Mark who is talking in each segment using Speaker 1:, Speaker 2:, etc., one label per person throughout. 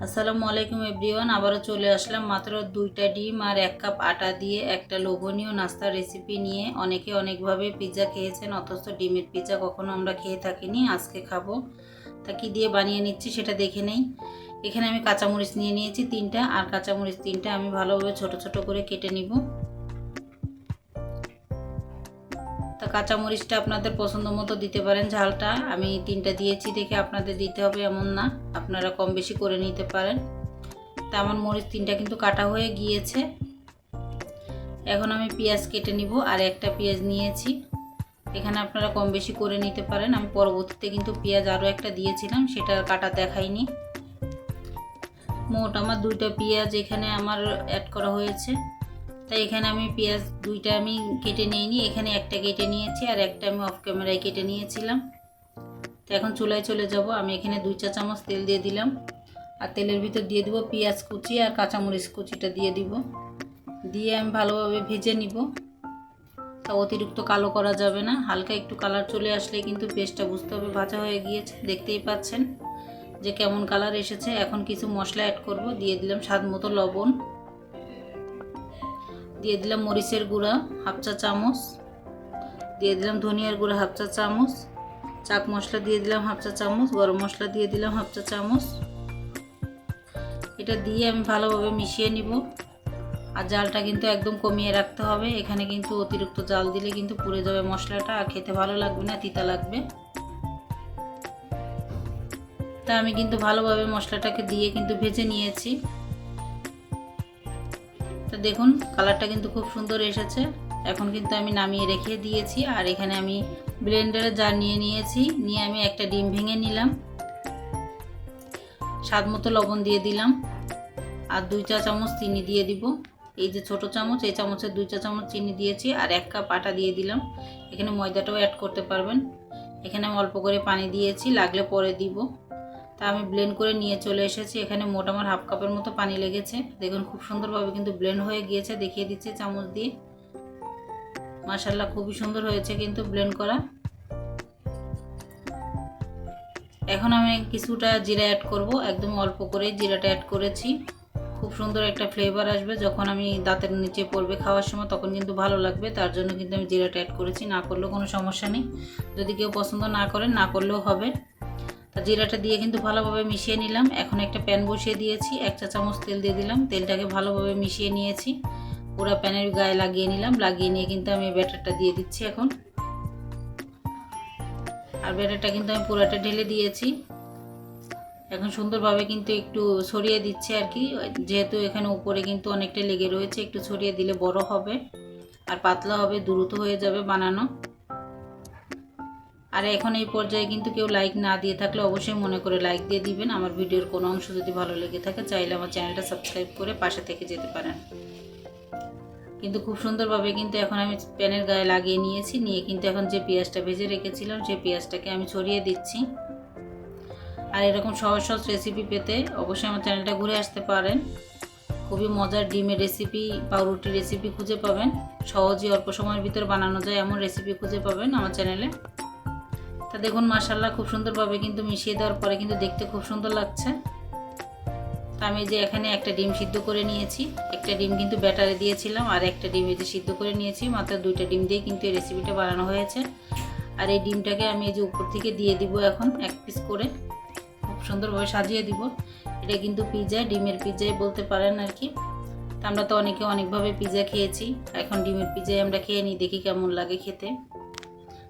Speaker 1: আসসালামু আলাইকুম এভরিওয়ান, আবারও চলে আসলাম মাত্র 2টা ডিম আর 1 কাপ আটা দিয়ে একটা লোভনীয় নাস্তার রেসিপি নিয়ে। অনেকে অনেকভাবে পিৎজা খেয়েছেন, অথচ ডিমের পিৎজা কখনো আমরা খেয়ে থাকিনি। আজকে খাবো। তা কি দিয়ে বানিয়ে নিচ্ছি সেটা দেখে নেই। এখানে আমি কাঁচামরিচ নিয়ে নিয়েছি 3টা, আর কাঁচামরিচ 3টা আমি ভালোভাবে ছোট ছোট করে কেটে নিব। তা কাঁচামরিচটা আপনাদের পছন্দ মতো দিতে পারেন। ঝালটা আমি 3টা দিয়েছি দেখে আপনাদের দিতে হবে এমন না, আপনারা কম বেশি করে নিতে পারেন। তা আমার মরিচ 3টা কিন্তু কাটা হয়ে গিয়েছে। এখন আমি পেঁয়াজ কেটে নিব, আর একটা পেঁয়াজ নিয়েছি। এখানে আপনারা কম বেশি করে নিতে পারেন। আমি পরবর্তীতে কিন্তু পেঁয়াজ আরও একটা দিয়েছিলাম, সেটা কাটা দেখাইনি। মোট আমার 2টা পেঁয়াজ এখানে আমার অ্যাড করা হয়েছে। তাই এখানে আমি পেঁয়াজ 2টা আমি কেটে নিইনি, এখানে একটা কেটে নিয়েছি আর একটা আমি অফ ক্যামেরায় কেটে নিয়েছিলাম। তো এখন চুলায় চলে যাব। আমি এখানে 2 চা চামচ তেল দিয়ে দিলাম, আর তেলের ভিতর দিয়ে দিব পেঁয়াজ কুচি আর কাঁচামরিচ কুচিটা দিয়ে দিব। দিয়ে আমি ভালোভাবে ভেজে নিব। তা অতিরিক্ত কালো করা যাবে না, হালকা একটু কালার চলে আসলে কিন্তু পেস্টটা বুঝতে হবে ভাজা হয়ে গিয়েছে। দেখতেই পাচ্ছেন যে কেমন কালার এসেছে। এখন কিছু মশলা অ্যাড করব। দিয়ে দিলাম স্বাদ মতো লবণ, দিয়ে দিলাম মরিচের গুঁড়া 1/2 চা চামচ, দিয়ে দিলাম ধনিয়ার গুঁড়া 1/2 চা চামচ, চাট মশলা দিয়ে দিলাম 1/2 চা চামচ, গরম মশলা দিয়ে দিলাম 1/2 চা চামচ। এটা দিয়ে আমি ভালোভাবে মিশিয়ে নিব। আর জালটা কিন্তু একদম কমিয়ে রাখতে হবে। এখানে কিন্তু অতিরিক্ত জাল দিলে কিন্তু পুড়ে যাবে মশলাটা, আর খেতে ভালো লাগবে না, তিতা লাগবে। তা আমি কিন্তু ভালোভাবে মশলাটাকে দিয়ে কিন্তু ভেজে নিয়েছি। তো দেখুন কালারটা কিন্তু খুব সুন্দর এসেছে। এখন কিন্তু আমি নামিয়ে রেখে দিয়েছি। আর এখানে আমি ব্লেন্ডারে জার নিয়ে নিয়েছি, নিয়ে আমি একটা ডিম ভেঙে নিলাম। স্বাদ মতো লবণ দিয়ে দিলাম, আর 2 চা চামচ চিনি দিয়ে দিব। এই যে ছোট চামচ, এই চামচের 2 চা চামচ চিনি দিয়েছি, আর 1 কাপ আটা দিয়ে দিলাম। এখানে ময়দাটাও অ্যাড করতে পারবেন। এখানে আমি অল্প করে পানি দিয়েছি, লাগলে পরে দিব। তা আমি ব্লেন্ড করে নিয়ে চলে এসেছি। এখানে মোট আমার 1/2 কাপের মতো পানি লেগেছে। দেখুন খুব সুন্দরভাবে কিন্তু ব্লেন্ড হয়ে গিয়েছে। দেখিয়ে দিচ্ছি চামচ দিয়ে। মাশাআল্লাহ খুবই সুন্দর হয়েছে কিন্তু ব্লেন্ড করা। এখন আমি কিছুটা জিরা অ্যাড করব, একদম অল্প করে জিরাটা অ্যাড করেছি। খুব সুন্দর একটা ফ্লেভার আসবে যখন আমি দাঁতের নিচে পড়বে খাওয়ার সময়, তখন কিন্তু ভালো লাগবে। তার জন্য কিন্তু আমি জিরাটা অ্যাড করেছি, না করলেও কোনো সমস্যা নেই। যদি কেউ পছন্দ না করেন না করলেও হবে। তা জিরাটা দিয়ে কিন্তু ভালোভাবে মিশিয়ে নিলাম। এখন একটা প্যান বসিয়ে দিয়েছি, 1 চা চামচ তেল দিয়ে দিলাম। তেলটাকে ভালোভাবে মিশিয়ে নিয়েছি, পুরো প্যানের গায়ে লাগিয়ে নিলাম। লাগিয়ে নিয়ে কিন্তু আমি ব্যাটারটা দিয়ে দিচ্ছি এখন। আর ব্যাটারটা কিন্তু আমি পুরোটা ঢেলে দিয়েছি। এখন সুন্দরভাবে কিন্তু একটু ছড়িয়ে দিচ্ছে আর কি, যেহেতু এখানে উপরে কিন্তু অনেকটা লেগে রয়েছে। একটু ছড়িয়ে দিলে বড় হবে আর পাতলা হবে, দ্রুত হয়ে যাবে বানানো। আর এখন এই পর্যায়ে কিন্তু কেউ লাইক না দিয়ে থাকলে অবশ্যই মনে করে লাইক দিয়ে দিবেন। আমার ভিডিওর কোনো অংশ যদি ভালো লেগে থাকে চাইলে আমার চ্যানেলটা সাবস্ক্রাইব করে পাশে থেকে যেতে পারেন। কিন্তু খুব সুন্দরভাবে কিন্তু এখন আমি প্যানের গায়ে লাগিয়ে নিয়েছি। নিয়ে কিন্তু এখন যে পেঁয়াজটা ভেজে রেখেছিলাম সেই পেঁয়াজটাকে আমি ছড়িয়ে দিচ্ছি। আর এরকম সহজ সহজ রেসিপি পেতে অবশ্যই আমার চ্যানেলটা ঘুরে আসতে পারেন। খুবই মজার ডিমের রেসিপি, পাউরুটি রেসিপি খুঁজে পাবেন। সহজেই অল্প সময়ের ভিতর বানানো যায় এমন রেসিপি খুঁজে পাবেন আমার চ্যানেলে। তা দেখুন মাশাআল্লাহ খুব সুন্দরভাবে কিন্তু মিশিয়ে দেওয়ার পরে কিন্তু দেখতে খুব সুন্দর লাগছে। তা আমি যে এখানে একটা ডিম সিদ্ধ করে নিয়েছি। একটা ডিম কিন্তু ব্যাটারে দিয়েছিলাম, আর একটা ডিম এই যে সিদ্ধ করে নিয়েছি। মাত্র 2টা ডিম দিয়ে কিন্তু এই রেসিপিটা বানানো হয়েছে। আর এই ডিমটাকে আমি এই যে উপর থেকে দিয়ে দিব এখন 1 পিস করে, খুব সুন্দরভাবে সাজিয়ে দিব। এটা কিন্তু পিৎজা, ডিমের পিৎজাই বলতে পারেন আর কি। আমরা তো অনেকে অনেকভাবে পিৎজা খেয়েছি, এখন ডিমের পিৎজাই আমরা খেয়ে নিই, দেখি কেমন লাগে খেতে।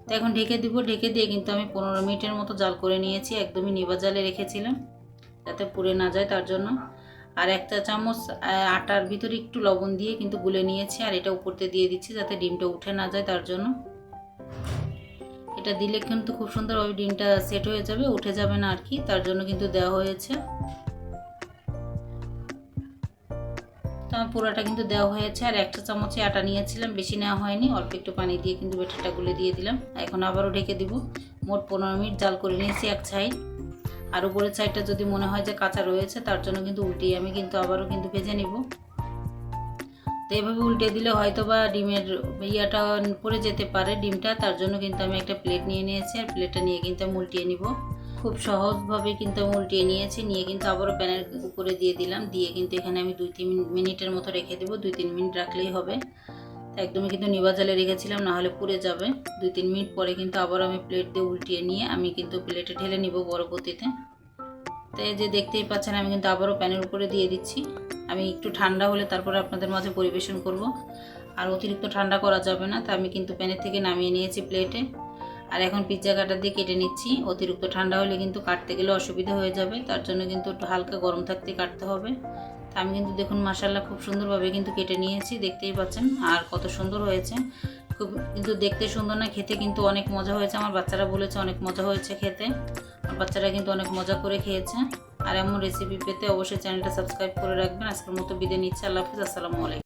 Speaker 1: তো এখন ঢেকে দিব। ঢেকে দিয়ে কিন্তু আমি 15 মিনিটের মতো জাল করে নিয়েছি। একদমই নিভা জালে রেখেছিলাম যাতে পুড়ে না যায় তার জন্য। আর 1 চা চামচ আটার ভিতরে একটু লবণ দিয়ে কিন্তু গুলে নিয়েছি, আর এটা উপরতে দিয়ে দিচ্ছি যাতে ডিমটা উঠে না যায় তার জন্য। এটা দিলে কিন্তু খুব সুন্দরভাবে ডিমটা সেট হয়ে যাবে, উঠে যাবে না আর কি, তার জন্য কিন্তু দেওয়া হয়েছে। তো আমার পুরোটা কিন্তু দেওয়া হয়েছে। আর 1 চা চামচে আটা নিয়েছিলাম, বেশি নেওয়া হয়নি, অল্প একটু পানি দিয়ে কিন্তু ব্যাটারটা গুলে দিয়ে দিলাম। এখন আবারও ঢেকে দিব। মোট 15 মিনিট জাল করে নিয়েছি এক সাইড। আর উপরের সাইডটা যদি মনে হয় যে কাঁচা রয়েছে তার জন্য কিন্তু উল্টিয়ে আমি কিন্তু আবারও কিন্তু ভেজে নিব। তো এইভাবে উল্টে দিলে হয়তো বা ডিমের ইয়াটা পড়ে যেতে পারে ডিমটা, তার জন্য কিন্তু আমি একটা প্লেট নিয়ে নিয়েছি। আর প্লেটটা নিয়ে কিন্তু আমি উল্টিয়ে নিব। খুব সহজভাবে কিন্তু আমি উল্টিয়ে নিয়েছি, নিয়ে কিন্তু আবারও প্যানের উপরে দিয়ে দিলাম, দিয়ে কিন্তু এখানে আমি 2-3 মিনিটের মতো রেখে দেবো। 2-3 মিনিট রাখলেই হবে। একদমই কিন্তু নিভা জালে রেখেছিলাম, না হলে পুড়ে যাবে। 2-3 মিনিট পরে কিন্তু আবার আমি প্লেট দিয়ে উল্টিয়ে নিয়ে আমি কিন্তু প্লেটে ঢেলে নিব পরবর্তীতে। তো এই যে দেখতেই পাচ্ছেন আমি কিন্তু আবারও প্যানের উপরে দিয়ে দিচ্ছি। আমি একটু ঠান্ডা হলে তারপরে আপনাদের মাঝে পরিবেশন করব, আর অতিরিক্ত ঠান্ডা করা যাবে না। তো আমি কিন্তু প্যানের থেকে নামিয়ে নিয়েছি প্লেটে, আর এখন পিৎজা কাটার দিয়ে কেটে নিচ্ছি। অতিরিক্ত ঠান্ডা হলে কিন্তু কাটতে গেলে অসুবিধা হয়ে যাবে, তার জন্য কিন্তু একটু হালকা গরম থাকতে কাটতে হবে। তা আমি কিন্তু দেখুন মাশাআল্লাহ খুব সুন্দরভাবে কিন্তু কেটে নিয়েছি, দেখতেই পাচ্ছেন আর কত সুন্দর হয়েছে। খুব কিন্তু দেখতে সুন্দর না, খেতে কিন্তু অনেক মজা হয়েছে। আমার বাচ্চারা বলেছে অনেক মজা হয়েছে খেতে, আমার বাচ্চারা কিন্তু অনেক মজা করে খেয়েছে। আর এমন রেসিপি পেতে অবশ্যই চ্যানেলটা সাবস্ক্রাইব করে রাখবেন। আজকের মতো বিদায় নিচ্ছি, আল্লাহ হাফিজ, আসসালামু আলাইকুম।